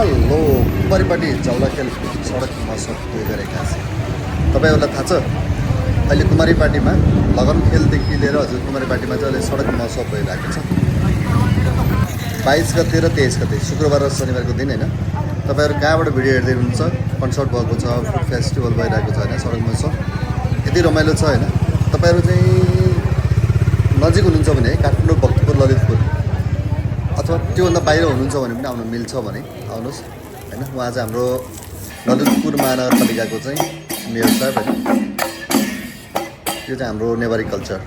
hello Kumaripati झौलाखेल सडक महोत्सव 2081 तपाईँहरूलाई थाहा छ अहिले कुमारीपाटीमा लगनखेलदेखि लिएर हजुर कुमारीपाटीमा चाहिँ अहिले सडक महोत्सव भइरहेको छ 22 गते र 23 गते शुक्रबार र शनिबारको दिन होइन तपाईँहरू कहाँबाट भिडियो हेर्दै हुनुहुन्छ कन्सर्ट भएको छ फुड फेस्टिभल भइरहेको छ होइन सडक महोत्सव यति रमाइलो छ होइन तपाईँहरू चाहिँ नजिक हुनुहुन्छ भने काठमाडौँ भक्तपुर ललितपुर अथवा त्योभन्दा बाहिर हुनुहुन्छ भने पनि आउनु मिल्छ भने आउनुहोस् होइन उहाँ चाहिँ हाम्रो ललितपुर महानगरपालिकाको चाहिँ मेयर साहब होइन यो चाहिँ हाम्रो नेवारी कल्चर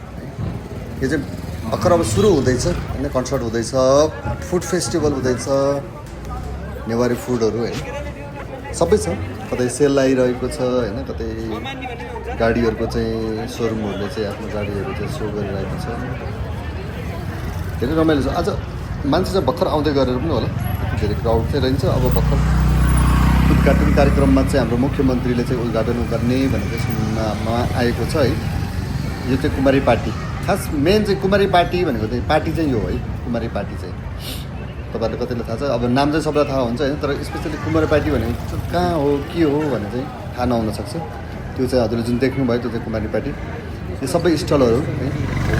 यो चाहिँ भर्खर अब सुरु हुँदैछ होइन कन्सर्ट हुँदैछ फुड फेस्टिभल हुँदैछ नेवारी फुडहरू होइन सबै छ कतै सेल आइरहेको छ होइन कतै गाडीहरूको चाहिँ सोरुमहरूले चाहिँ आफ्नो गाडीहरू चाहिँ सो गरिरहेको छ धेरै रमाइलो छ आज मान्छे चाहिँ भर्खर आउँदै गरेर पनि होला धेरै क्राउड चाहिँ रहन्छ अब भर्खर उद्घाटन कार्यक्रममा चाहिँ हाम्रो मुख्यमन्त्रीले चाहिँ उद्घाटन गर्ने भनेर सुन्नमा आएको छ है यो चाहिँ कुमारी पार्टी खास मेन चाहिँ कुमारी पार्टी भनेको चाहिँ पार्टी चाहिँ यो है कुमारी पार्टी चाहिँ तपाईँहरूले कतिलाई थाहा छ अब नाम चाहिँ सबैलाई थाहा हुन्छ होइन तर स्पेसली कुमारी पार्टी भनेको कहाँ हो के हो भने चाहिँ थाहा नहुन सक्छ त्यो चाहिँ हजुरले जुन देख्नुभयो त्यो चाहिँ कुमारी पार्टी यो सबै स्टलहरू है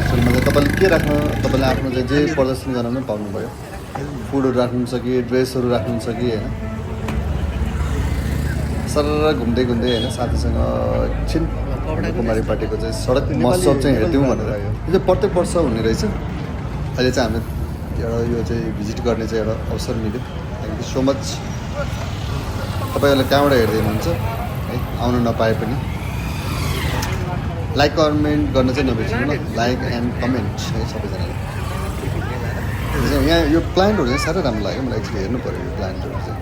स्टलमा चाहिँ तपाईँले के राख्न तपाईँले आफ्नो चाहिँ जे प्रदर्शन गर्न पनि पाउनुभयो फुडहरू राख्नुहुन्छ कि ड्रेसहरू राख्नुहुन्छ कि होइन सर घुम्दै घुम्दै होइन साथीसँग एकछिन कुमारी पार्टीको चाहिँ सडक महोत्सव चाहिँ हेरिदिउँ भनेर यो चाहिँ प्रत्येक वर्ष हुने रहेछ अहिले चाहिँ हामीले एउटा यो चाहिँ भिजिट गर्ने चाहिँ एउटा अवसर मिल्यो थ्याङ्क यू सो मच तपाईँहरूले कहाँबाट हेर्दै हुनुहुन्छ है आउनु नपाए पनि लाइक कमेन्ट गर्न चाहिँ नबिर्सिनु न लाइक एन्ड कमेन्ट है सबैजनाले यहाँ यो प्लान्टहरू चाहिँ साह्रै राम्रो लाग्यो मलाई एक्चुली हेर्नु पऱ्यो यो प्लान्टहरू चाहिँ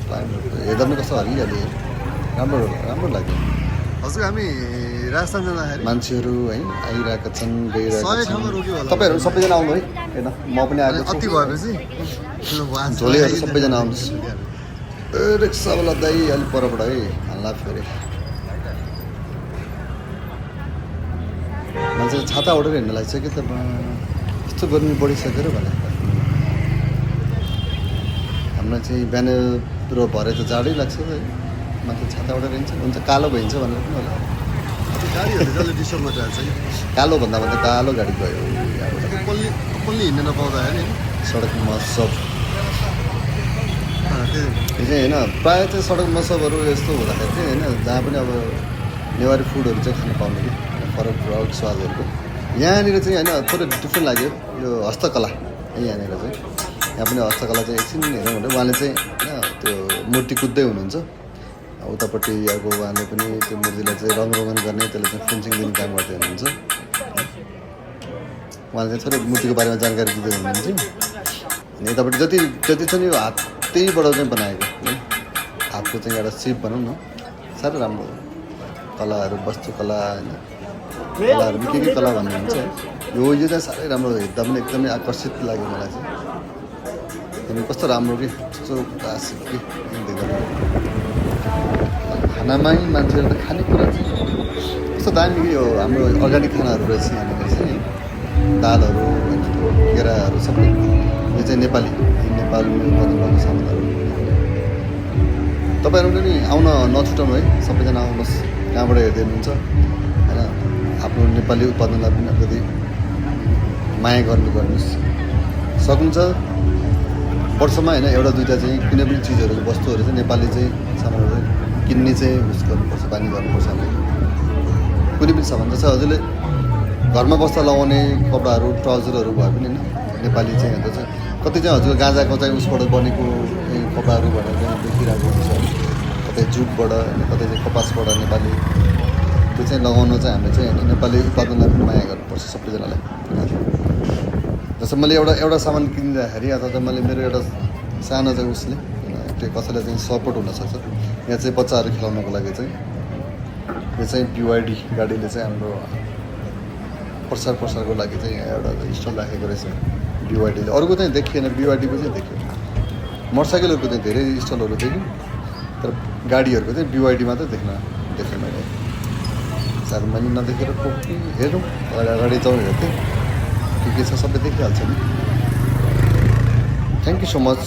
प्लान्टहरू हेर्दा पनि कस्तो हरियाली राम्रो राम्रो लाग्यो हजुर हामी राजस्थान जाँदाखेरि मान्छेहरू है आइरहेका छन् गइरहेका छन् तपाईँहरू सबैजना आउनु है होइन म पनि आएको अति भएपछि झोलीहरू सबैजना आउनुहोस् रिक्सावाला दाइ अलिक परबाट है हल्ला फेरि मान्छे छाता ओढेर हिँड्न लाग्छ कि त यस्तो गर्मी बढिसकेर भने हामीलाई चाहिँ बिहान पुरो भरे त जाडै लाग्छ है मान्छे छाता ओढेर हिँड्छ हुन्छ कालो भइन्छ भनेर पनि होला गाडीहरू जसले डिस्टर्बमा जान्छ कालो भन्दा भन्दा कालो गाडी गयो पल्ली हिँड्न नपाउँदा नि सडक महोत्सव यो चाहिँ होइन प्रायः चाहिँ सडक महोत्सवहरू यस्तो हुँदाखेरि चाहिँ होइन जहाँ पनि अब नेवारी फुडहरू चाहिँ खान पाउने कि फरक फरक स्वादहरूको यहाँनिर चाहिँ होइन थोरै डिफ्रेन्ट लाग्यो यो हस्तकला है यहाँनिर चाहिँ यहाँ पनि हस्तकला चाहिँ एकछिन हेरौँ भने उहाँले चाहिँ होइन त्यो मूर्ति कुद्दै हुनुहुन्छ उतापट्टि अब उहाँले पनि त्यो मूर्तिलाई चाहिँ रङरोगन गर्ने त्यसले चाहिँ फिनिसिङ दिने काम गर्दै हुनुहुन्छ उहाँले चाहिँ थोरै मूर्तिको बारेमा जानकारी दिँदै हुनुहुन्छ अनि यतापट्टि जति जति छ नि यो हातैबाट चाहिँ बनाएको है हातको चाहिँ एउटा सिप भनौँ न साह्रै राम्रो कलाहरू वास्तुकला होइन कलाहरू पनि के कला भन्नुहुन्छ यो चाहिँ साह्रै राम्रो हेर्दा पनि एकदमै आकर्षित लाग्यो मलाई चाहिँ अनि कस्तो राम्रो कि कस्तो क्लासिक कि देख्दा खानामै मान्छेहरू त खानेकुरा चाहिँ कस्तो दामी यो हाम्रो अर्ग्यानिक खानाहरू रहेछ यहाँनिर चाहिँ दालहरू केराहरू सबै यो चाहिँ नेपाली नेपालमा उत्पादन भएको सामानहरू तपाईँहरूले नि आउन नछुटाउनु है सबैजना आउनुहोस् कहाँबाट हेर्दै हुनुहुन्छ होइन आफ्नो नेपाली उत्पादनलाई पनि अलिकति माया गर्नुहोस् सक्नुहुन्छ वर्षमा होइन एउटा दुइटा चाहिँ कुनै पनि चिजहरू वस्तुहरू चाहिँ नेपाली चाहिँ सामानहरू किन्ने चाहिँ उस गर्नुपर्छ बानी गर्नुपर्छ हामीले कुनै पनि सामान जस्तै हजुरले घरमा बस्दा लगाउने कपडाहरू ट्राउजरहरू भए पनि होइन नेपाली चाहिँ अन्त चाहिँ कति चाहिँ हजुर गाँजाको चाहिँ उसबाट बनेको कपडाहरू भनेर चाहिँ देखिरहेको हुन्छ कतै जुटबाट कतै चाहिँ कपासबाट नेपाली त्यो चाहिँ लगाउनु चाहिँ हामीले चाहिँ होइन नेपाली उत्पादनलाई पनि माया गर्नुपर्छ सबैजनालाई जस्तो मैले एउटा सामान किन्दाखेरि अथवा चाहिँ मैले मेरो एउटा सानो चाहिँ उसले त्यो कसैलाई चाहिँ सपोर्ट हुनसक्छ यहाँ चाहिँ बच्चाहरू खेलाउनको लागि चाहिँ यो चाहिँ BYD गाडीले चाहिँ हाम्रो प्रसारको लागि चाहिँ यहाँ एउटा स्टल राखेको रहेछ BYDले अरूको चाहिँ देखिएन BYDको चाहिँ देख्यो मोटरसाइकलहरूको चाहिँ धेरै स्टलहरू देख्यो तर गाडीहरूको चाहिँ BYD मात्रै देखेँ मैले साह्रो मैले नदेखेर हेरौँ अगाडि जाउँ हेर्थेँ के छ सबै देखिहाल्छ नि थ्याङ्क यू सो मच